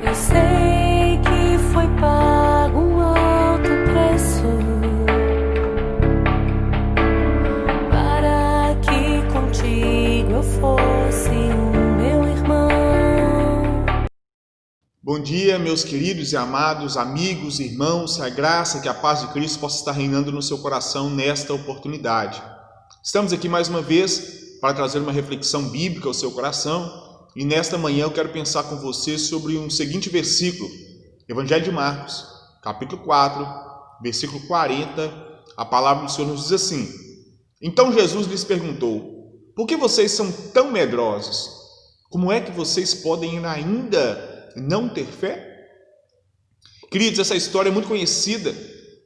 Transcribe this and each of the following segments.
Eu sei que foi pago um alto preço para que contigo eu fosse o meu irmão. Bom dia, meus queridos e amados amigos, irmãos, que a graça, que a paz de Cristo possa estar reinando no seu coração nesta oportunidade. Estamos aqui mais uma vez para trazer uma reflexão bíblica ao seu coração e nesta manhã eu quero pensar com você sobre um seguinte versículo, Evangelho de Marcos, capítulo 4, versículo 40, a palavra do Senhor nos diz assim: Então Jesus lhes perguntou, por que vocês são tão medrosos? Como é que vocês podem ainda não ter fé? Queridos, essa história é muito conhecida.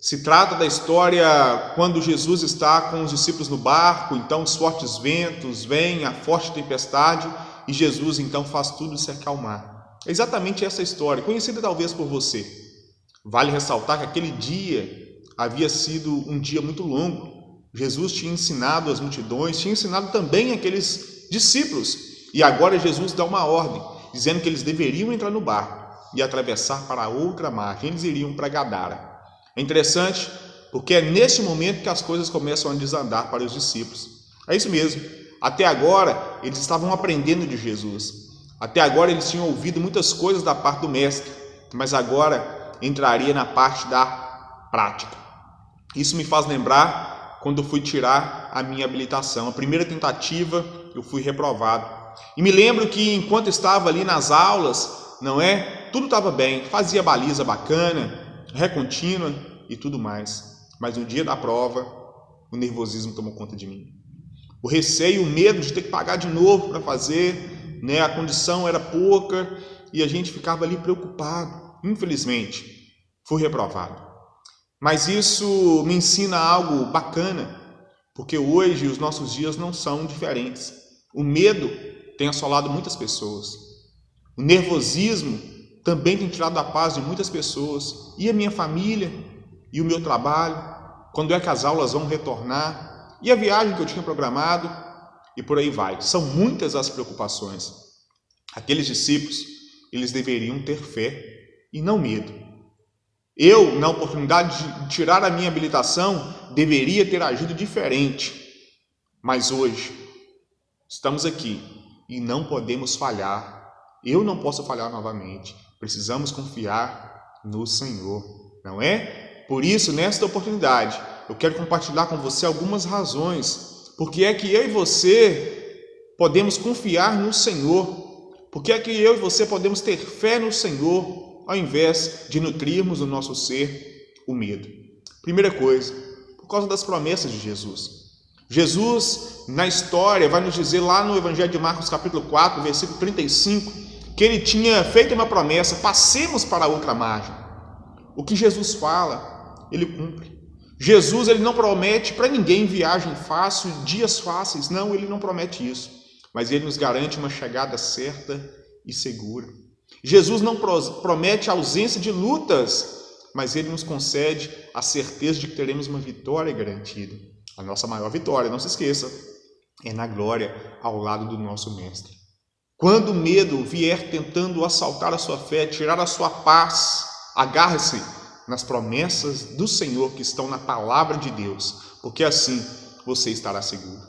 Se trata da história quando Jesus está com os discípulos no barco, então os fortes ventos vêm, a forte tempestade, e Jesus então faz tudo se acalmar. É exatamente essa história, conhecida talvez por você. Vale ressaltar que aquele dia havia sido um dia muito longo. Jesus tinha ensinado as multidões, tinha ensinado também aqueles discípulos, e agora Jesus dá uma ordem, dizendo que eles deveriam entrar no barco e atravessar para a outra margem. Eles iriam para Gadara. É interessante, porque é nesse momento que as coisas começam a desandar para os discípulos. É isso mesmo. Até agora, eles estavam aprendendo de Jesus. Até agora, eles tinham ouvido muitas coisas da parte do Mestre, mas agora entraria na parte da prática. Isso me faz lembrar quando eu fui tirar a minha habilitação. A primeira tentativa, eu fui reprovado. E me lembro que enquanto estava ali nas aulas, tudo estava bem, fazia baliza bacana, ré contínua e tudo mais. Mas no dia da prova, o nervosismo tomou conta de mim. O receio, o medo de ter que pagar de novo para fazer, a condição era pouca e a gente ficava ali preocupado. Infelizmente, fui reprovado. Mas isso me ensina algo bacana, porque hoje os nossos dias não são diferentes. O medo tem assolado muitas pessoas. O nervosismo também tem tirado a paz de muitas pessoas. E a minha família, e o meu trabalho, quando é que as aulas vão retornar, e a viagem que eu tinha programado, e por aí vai. São muitas as preocupações. Aqueles discípulos, eles deveriam ter fé e não medo. Eu, na oportunidade de tirar a minha habilitação, deveria ter agido diferente. Mas hoje, estamos aqui e não podemos falhar. Eu não posso falhar novamente. Precisamos confiar no Senhor, não é? Por isso, nesta oportunidade, eu quero compartilhar com você algumas razões. Porque é que eu e você podemos confiar no Senhor. Porque é que eu e você podemos ter fé no Senhor, ao invés de nutrirmos no nosso ser o medo. Primeira coisa, por causa das promessas de Jesus. Jesus, na história, vai nos dizer lá no Evangelho de Marcos, capítulo 4, versículo 35, que ele tinha feito uma promessa: passemos para a outra margem. O que Jesus fala, ele cumpre. Jesus, ele não promete para ninguém viagem fácil, dias fáceis. Não, ele não promete isso. Mas ele nos garante uma chegada certa e segura. Jesus não promete a ausência de lutas, mas ele nos concede a certeza de que teremos uma vitória garantida. A nossa maior vitória, não se esqueça, é na glória ao lado do nosso Mestre. Quando o medo vier tentando assaltar a sua fé, tirar a sua paz, agarre-se nas promessas do Senhor que estão na palavra de Deus, porque assim você estará seguro.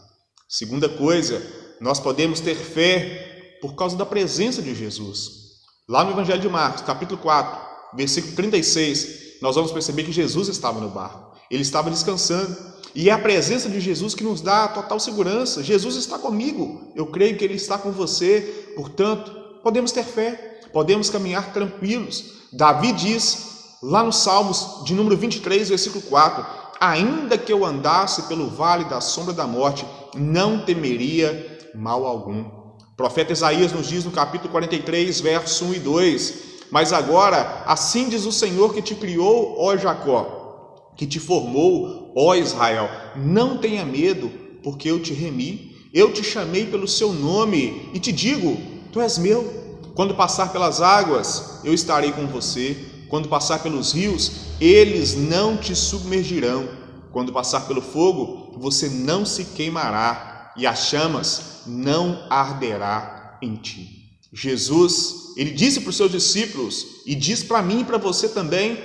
Segunda coisa, nós podemos ter fé por causa da presença de Jesus. Lá no Evangelho de Marcos, capítulo 4, versículo 36, nós vamos perceber que Jesus estava no barco. Ele estava descansando. E é a presença de Jesus que nos dá total segurança. Jesus está comigo. Eu creio que Ele está com você. Portanto, podemos ter fé. Podemos caminhar tranquilos. Davi diz, lá no Salmos de número 23, versículo 4, ainda que eu andasse pelo vale da sombra da morte, não temeria mal algum. O profeta Isaías nos diz no capítulo 43, verso 1 e 2, mas agora, assim diz o Senhor que te criou, ó Jacó, que te formou, ó Israel, não tenha medo, porque eu te remi, eu te chamei pelo seu nome e te digo, tu és meu. Quando passar pelas águas, eu estarei com você. Quando passar pelos rios, eles não te submergirão. Quando passar pelo fogo, você não se queimará, e as chamas não arderá em ti. Jesus, Ele disse para os seus discípulos, e diz para mim e para você também,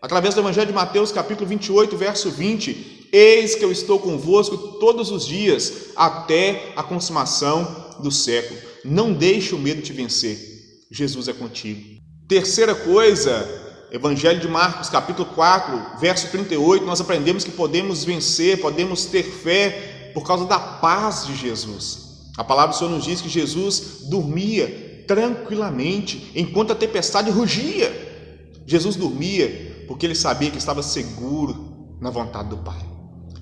através do Evangelho de Mateus, capítulo 28, verso 20, eis que eu estou convosco todos os dias, até a consumação do século. Não deixe o medo te vencer, Jesus é contigo. Terceira coisa, Evangelho de Marcos, capítulo 4, verso 38, nós aprendemos que podemos vencer, podemos ter fé por causa da paz de Jesus. A palavra do Senhor nos diz que Jesus dormia tranquilamente enquanto a tempestade rugia. Jesus dormia porque ele sabia que estava seguro na vontade do Pai.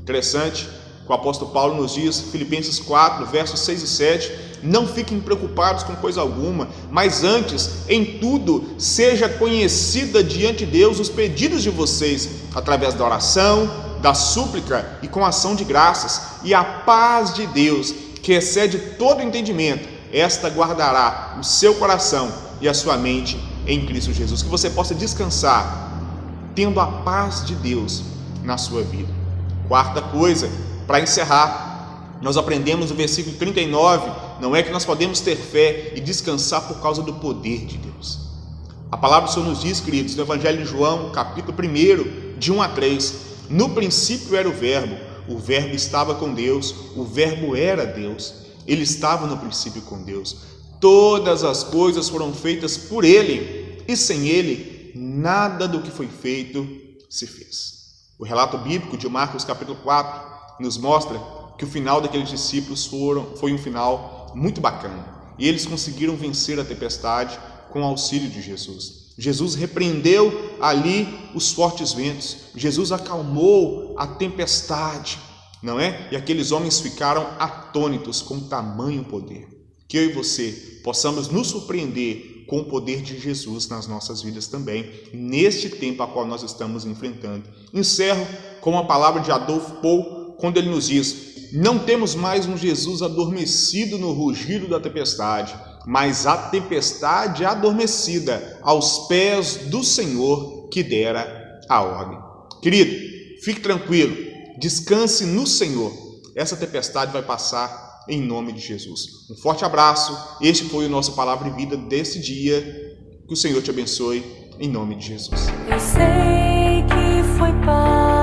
Interessante que o apóstolo Paulo nos diz, Filipenses 4, versos 6 e 7, não fiquem preocupados com coisa alguma, mas antes, em tudo, seja conhecida diante de Deus os pedidos de vocês, através da oração, da súplica e com ação de graças, e a paz de Deus, que excede todo entendimento, esta guardará o seu coração e a sua mente em Cristo Jesus. Que você possa descansar, tendo a paz de Deus na sua vida. Quarta coisa, para encerrar, nós aprendemos no versículo 39, não é que nós podemos ter fé e descansar por causa do poder de Deus. A palavra do Senhor nos diz, queridos, no Evangelho de João, capítulo 1, de 1 a 3, no princípio era o Verbo estava com Deus, o Verbo era Deus. Ele estava no princípio com Deus. Todas as coisas foram feitas por Ele, e sem Ele, nada do que foi feito se fez. O relato bíblico de Marcos capítulo 4 nos mostra que o final daqueles discípulos foi um final muito bacana. E eles conseguiram vencer a tempestade com o auxílio de Jesus. Jesus repreendeu ali os fortes ventos. Jesus acalmou a tempestade. Não é? E aqueles homens ficaram atônitos com tamanho poder. Que eu e você possamos nos surpreender com o poder de Jesus nas nossas vidas também, neste tempo a qual nós estamos enfrentando. Encerro com uma palavra de Adolfo Paul, quando ele nos diz: não temos mais um Jesus adormecido no rugido da tempestade, mas a tempestade adormecida aos pés do Senhor que dera a ordem. Querido, fique tranquilo. Descanse no Senhor. Essa tempestade vai passar em nome de Jesus. Um forte abraço. Este foi o nosso Palavra e Vida desse dia. Que o Senhor te abençoe em nome de Jesus. Eu sei que foi paz.